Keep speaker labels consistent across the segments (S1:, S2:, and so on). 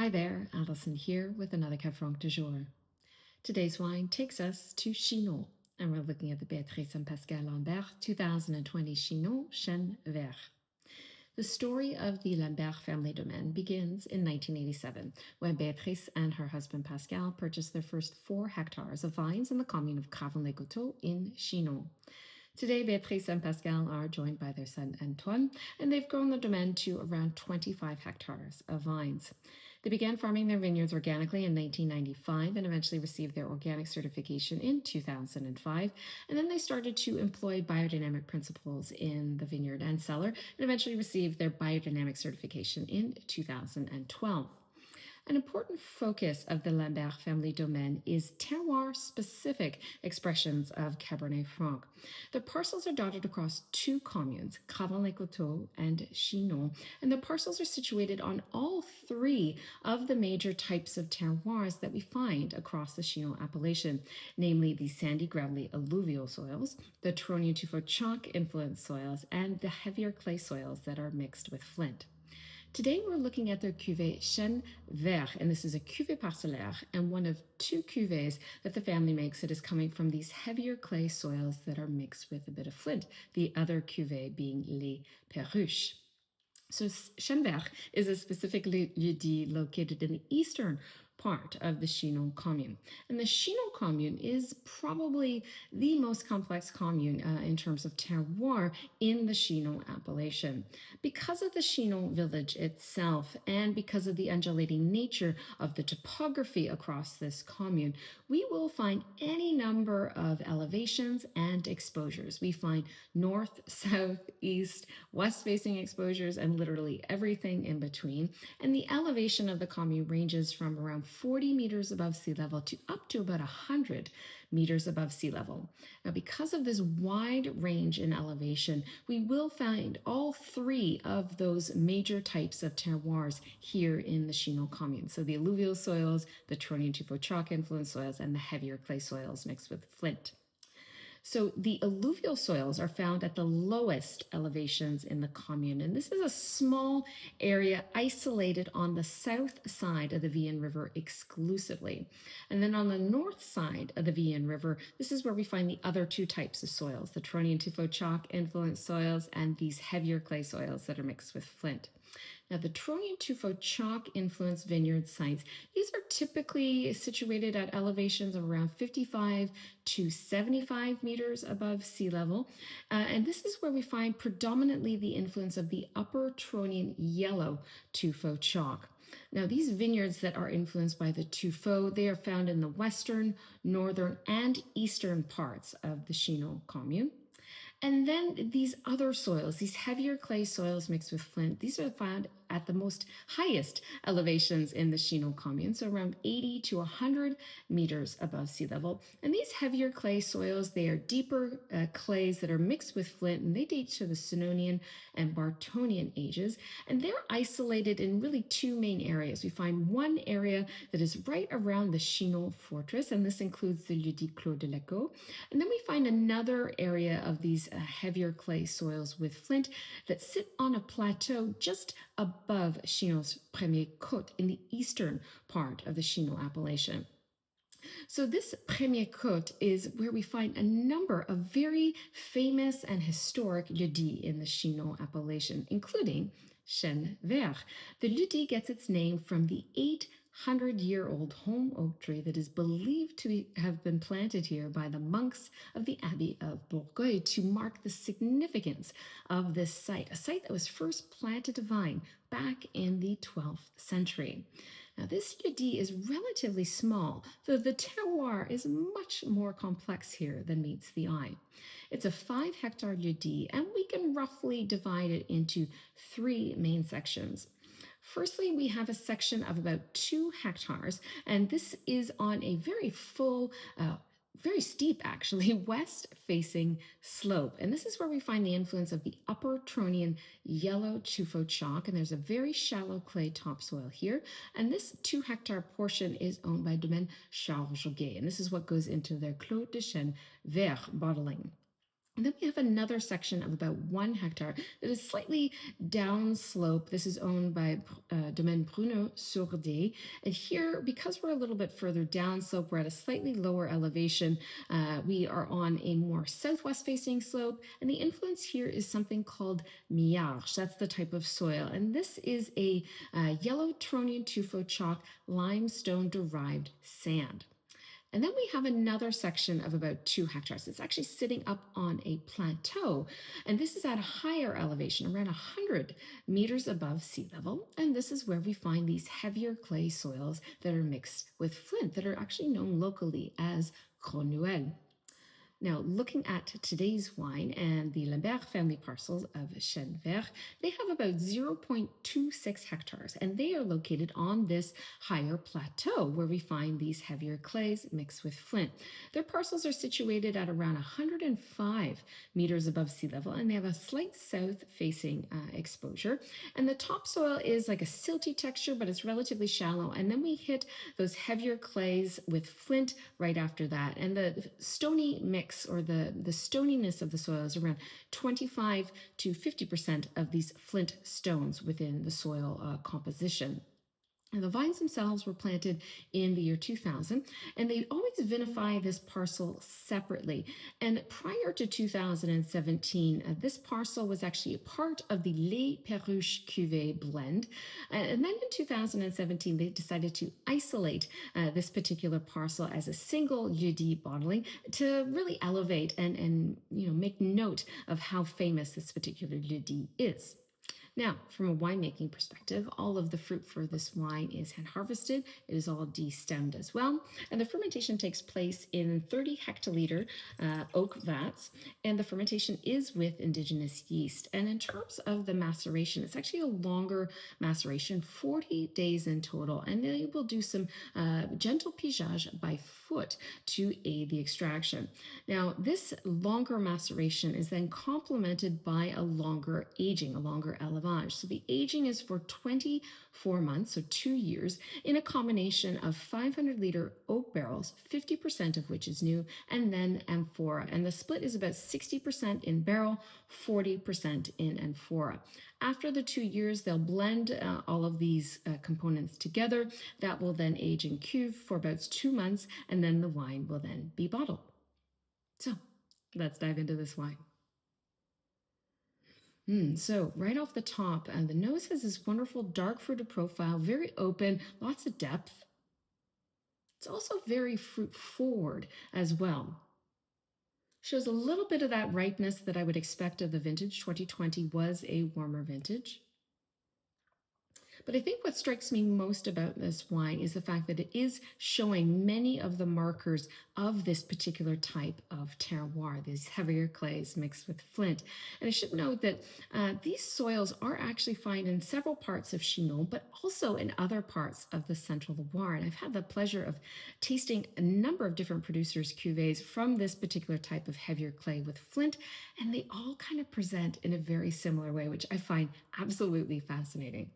S1: Hi there, Alison here with another Cab Franc du jour. Today's wine takes us to Chinon, and we're looking at the Béatrice and Pascal Lambert 2020 Chinon Chêne Vert. The story of the Lambert family domain begins in 1987, when Béatrice and her husband Pascal purchased their first 4 hectares of vines in the commune of Cravant-Les-Côteaux in Chinon. Today, Béatrice and Pascal are joined by their son Antoine, and they've grown the domain to around 25 hectares of vines. They began farming their vineyards organically in 1995 and eventually received their organic certification in 2005. And then they started to employ biodynamic principles in the vineyard and cellar and eventually received their biodynamic certification in 2012. An important focus of the Lambert family domain is terroir-specific expressions of Cabernet Franc. The parcels are dotted across 2 communes, Cravant-Les-Coteaux and Chinon, and the parcels are situated on all 3 of the major types of terroirs that we find across the Chinon appellation, namely the sandy, gravelly alluvial soils, the Tronian Tuffeau chalk-influenced soils, and the heavier clay soils that are mixed with flint. Today we're looking at their cuvée Chene Vert, and this is a cuvée parcellaire and one of 2 cuvées that the family makes that is coming from these heavier clay soils that are mixed with a bit of flint, the other cuvée being Les Perruches. So Chene Vert is a specific lieu-dit located in the eastern part of the Chinon commune. And the Chinon commune is probably the most complex commune in terms of terroir in the Chinon appellation. Because of the Chinon village itself and because of the undulating nature of the topography across this commune, we will find any number of elevations and exposures. We find north, south, east, west-facing exposures, and literally everything in between. And the elevation of the commune ranges from around 40 meters above sea level to up to about 100 meters above sea level. Now, because of this wide range in elevation, we will find all 3 of those major types of terroirs here in the Chinon commune. So the alluvial soils, the Tronian Tuffeau chalk-influenced soils, and the heavier clay soils mixed with flint. So the alluvial soils are found at the lowest elevations in the commune, and this is a small area isolated on the south side of the Vienne River exclusively. And then on the north side of the Vienne River, this is where we find the other 2 types of soils, the Tronian Tuffeau chalk-influenced soils and these heavier clay soils that are mixed with flint. Now, the Tronian Tuffeau chalk-influenced vineyard sites, these are typically situated at elevations of around 55 to 75 meters above sea level. And this is where we find predominantly the influence of the upper Tronian yellow Tuffeau chalk. Now, these vineyards that are influenced by the Tuffeau, they are found in the western, northern, and eastern parts of the Chinon commune. And then these other soils, these heavier clay soils mixed with flint, these are found at the most highest elevations in the Chinon commune, so around 80 to 100 meters above sea level. And these heavier clay soils, they are deeper clays that are mixed with flint, and they date to the Sinonian and Bartonian ages. And they're isolated in really 2 main areas. We find one area that is right around the Chinon fortress, and this includes the lieu-dit Clos de l'Echo. And then we find another area of these heavier clay soils with flint that sit on a plateau just above Chinon's Premier Côte in the eastern part of the Chinon appellation. So this Premier Côte is where we find a number of very famous and historic lieux-dits in the Chinon appellation, including Chene Vert. The lieu-dit gets its name from the 800-year-old holm oak tree that is believed to have been planted here by the monks of the Abbey of Bourgueil to mark the significance of this site, a site that was first planted to vine back in the 12th century. Now, this lieu-dit is relatively small, though the terroir is much more complex here than meets the eye. It's a 5-hectare lieu-dit, and we can roughly divide it into 3 main sections. Firstly, we have a section of about 2 hectares, and this is on a very full, very steep actually, west-facing slope. And this is where we find the influence of the upper Tronian yellow Tuffeau chalk, and there's a very shallow clay topsoil here. And this 2-hectare portion is owned by Domaine, and this is what goes into their Clos de Chêne Vert bottling. And then we have another section of about 1 hectare that is slightly downslope. This is owned by Domaine Bruno-sur-Dé. And here, because we're a little bit further downslope, we're at a slightly lower elevation. We are on a more southwest facing slope. And the influence here is something called miage. That's the type of soil. And this is a yellow Tronian tuffo chalk limestone derived sand. And then we have another section of about 2 hectares. It's actually sitting up on a plateau, and this is at a higher elevation, around 100 meters above sea level. And this is where we find these heavier clay soils that are mixed with flint that are actually known locally as grenouille. Now, looking at today's wine and the Lambert family parcels of Chene Vert, they have about 0.26 hectares, and they are located on this higher plateau where we find these heavier clays mixed with flint. Their parcels are situated at around 105 meters above sea level, and they have a slight south-facing exposure. And the topsoil is like a silty texture, but it's relatively shallow. And then we hit those heavier clays with flint right after that. And the stony mix, or the stoniness of the soil, is around 25 to 50% of these flint stones within the soil composition. And the vines themselves were planted in the year 2000, and they always vinify this parcel separately. And prior to 2017, this parcel was actually a part of the Les Perruches cuvée blend. And then in 2017, they decided to isolate this particular parcel as a single lieu-dit bottling to really elevate and make note of how famous this particular lieu-dit is. Now, from a winemaking perspective, all of the fruit for this wine is hand harvested. It is all destemmed as well. And the fermentation takes place in 30 hectoliter oak vats. And the fermentation is with indigenous yeast. And in terms of the maceration, it's actually a longer maceration, 40 days in total. And they will do some gentle pigeage by foot to aid the extraction. Now, this longer maceration is then complemented by a longer aging, a longer elevage. So the aging is for 24 months, so 2 years, in a combination of 500-liter oak barrels, 50% of which is new, and then amphora. And the split is about 60% in barrel, 40% in amphora. After the 2 years, they'll blend all of these components together. That will then age in cuve for about 2 months, and then the wine will then be bottled. So let's dive into this wine. So right off the top, the nose has this wonderful dark fruited profile, very open, lots of depth. It's also very fruit forward as well. Shows a little bit of that ripeness that I would expect of the vintage. 2020 was a warmer vintage. But I think what strikes me most about this wine is the fact that it is showing many of the markers of this particular type of terroir, these heavier clays mixed with flint. And I should note that these soils are actually found in several parts of Chinon, but also in other parts of the Central Loire. And I've had the pleasure of tasting a number of different producers' cuvées from this particular type of heavier clay with flint, and they all kind of present in a very similar way, which I find absolutely fascinating.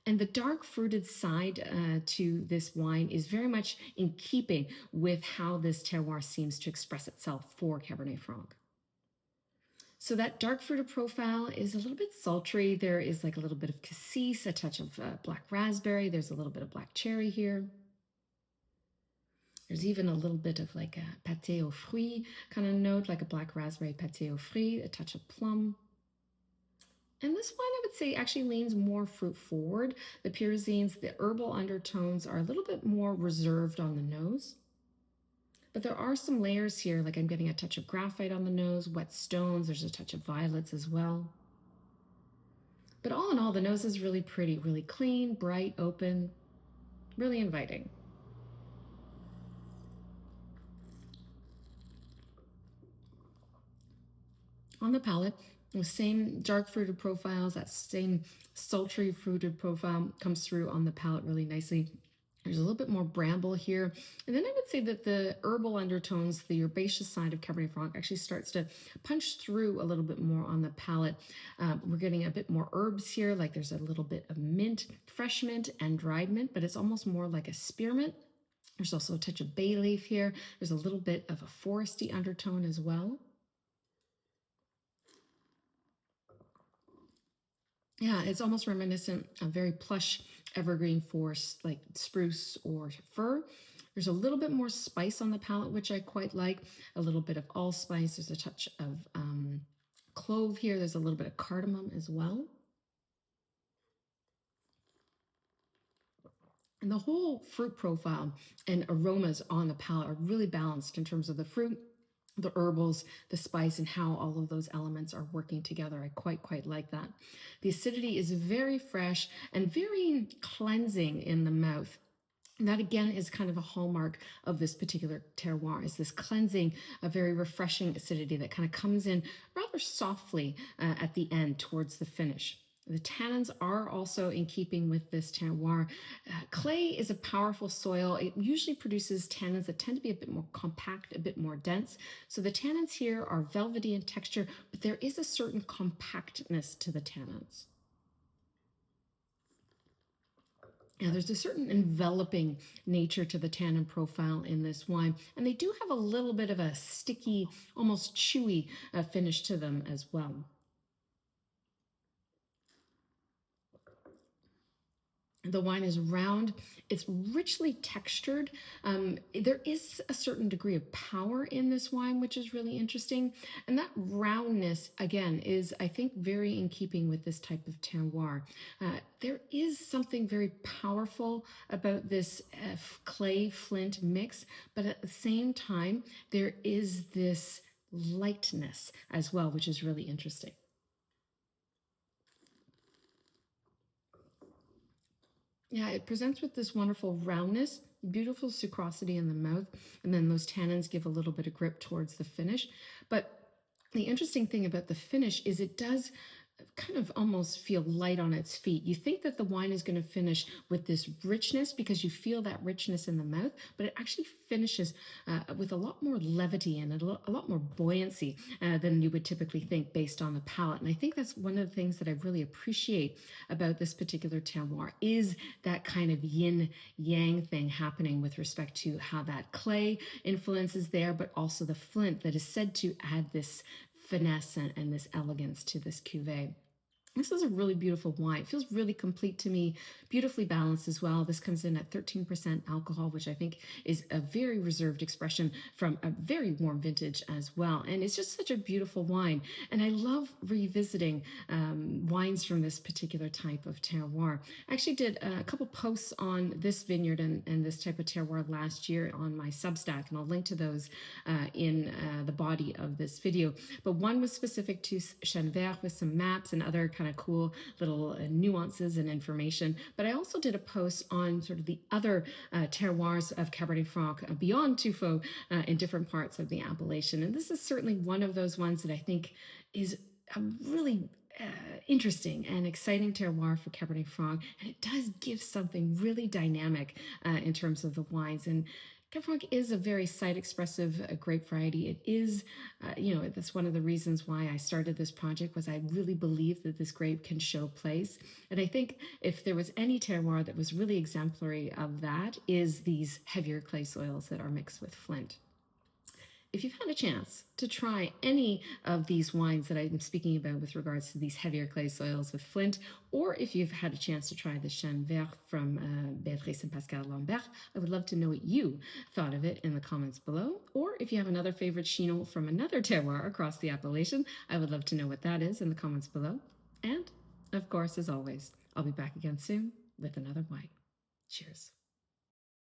S1: And the dark fruited side to this wine is very much in keeping with how this terroir seems to express itself for Cabernet Franc. So that dark fruited profile is a little bit sultry. There is like a little bit of cassis, a touch of black raspberry. There's a little bit of black cherry here. There's even a little bit of like a pâté aux fruits kind of note, like a black raspberry pâté aux fruits, a touch of plum. And this wine, I would say, actually leans more fruit forward. The pyrazines, the herbal undertones are a little bit more reserved on the nose. But there are some layers here, like I'm getting a touch of graphite on the nose, wet stones, there's a touch of violets as well. But all in all, the nose is really pretty, really clean, bright, open, really inviting. On the palate, the same dark fruited profiles, that same sultry fruited profile comes through on the palate really nicely. There's a little bit more bramble here. And then I would say that the herbal undertones, the herbaceous side of Cabernet Franc actually starts to punch through a little bit more on the palate. We're getting a bit more herbs here, like there's a little bit of mint, fresh mint and dried mint, but it's almost more like a spearmint. There's also a touch of bay leaf here. There's a little bit of a foresty undertone as well. Yeah, it's almost reminiscent of very plush evergreen forest like spruce or fir. There's a little bit more spice on the palate, which I quite like. A little bit of allspice. There's a touch of clove here. There's a little bit of cardamom as well. And the whole fruit profile and aromas on the palate are really balanced in terms of the fruit, the herbals, the spice, and how all of those elements are working together. I quite like that. The acidity is very fresh and very cleansing in the mouth. And that again is kind of a hallmark of this particular terroir, is this cleansing, a very refreshing acidity that kind of comes in rather softly at the end towards the finish. The tannins are also in keeping with this terroir. Clay is a powerful soil. It usually produces tannins that tend to be a bit more compact, a bit more dense. So the tannins here are velvety in texture, but there is a certain compactness to the tannins. Now, there's a certain enveloping nature to the tannin profile in this wine, and they do have a little bit of a sticky, almost chewy finish to them as well. The wine is round. It's richly textured. There is a certain degree of power in this wine, which is really interesting. And that roundness, again, is, I think, very in keeping with this type of terroir. There is something very powerful about this clay flint mix, but at the same time, there is this lightness as well, which is really interesting. Yeah, it presents with this wonderful roundness, beautiful sucrosity in the mouth, and then those tannins give a little bit of grip towards the finish. But the interesting thing about the finish is it does kind of almost feel light on its feet. You think that the wine is going to finish with this richness because you feel that richness in the mouth, but it actually finishes with a lot more levity and a lot more buoyancy than you would typically think based on the palate. And I think that's one of the things that I really appreciate about this particular terroir is that kind of yin yang thing happening with respect to how that clay influence is there, but also the flint that is said to add this finesse and this elegance to this cuvee. This is a really beautiful wine. It feels really complete to me, beautifully balanced as well. This comes in at 13% alcohol, which I think is a very reserved expression from a very warm vintage as well. And it's just such a beautiful wine. And I love revisiting wines from this particular type of terroir. I actually did a couple posts on this vineyard and this type of terroir last year on my Substack, and I'll link to those in the body of this video. But one was specific to Chene Vert with some maps and other kind of cool little nuances and information. But I also did a post on sort of the other terroirs of Cabernet Franc beyond Tuffeau in different parts of the appellation. And this is certainly one of those ones that I think is a really interesting and exciting terroir for Cabernet Franc. And it does give something really dynamic in terms of the wines. And Cabernet Franc is a very site-expressive grape variety. It is, that's one of the reasons why I started this project, was I really believe that this grape can show place. And I think if there was any terroir that was really exemplary of that, is these heavier clay soils that are mixed with flint. If you've had a chance to try any of these wines that I'm speaking about with regards to these heavier clay soils with flint, or if you've had a chance to try the Chêne Vert from Béatrice and Pascal Lambert, I would love to know what you thought of it in the comments below. Or if you have another favorite Chinon from another terroir across the appellation, I would love to know what that is in the comments below. And, of course, as always, I'll be back again soon with another wine. Cheers.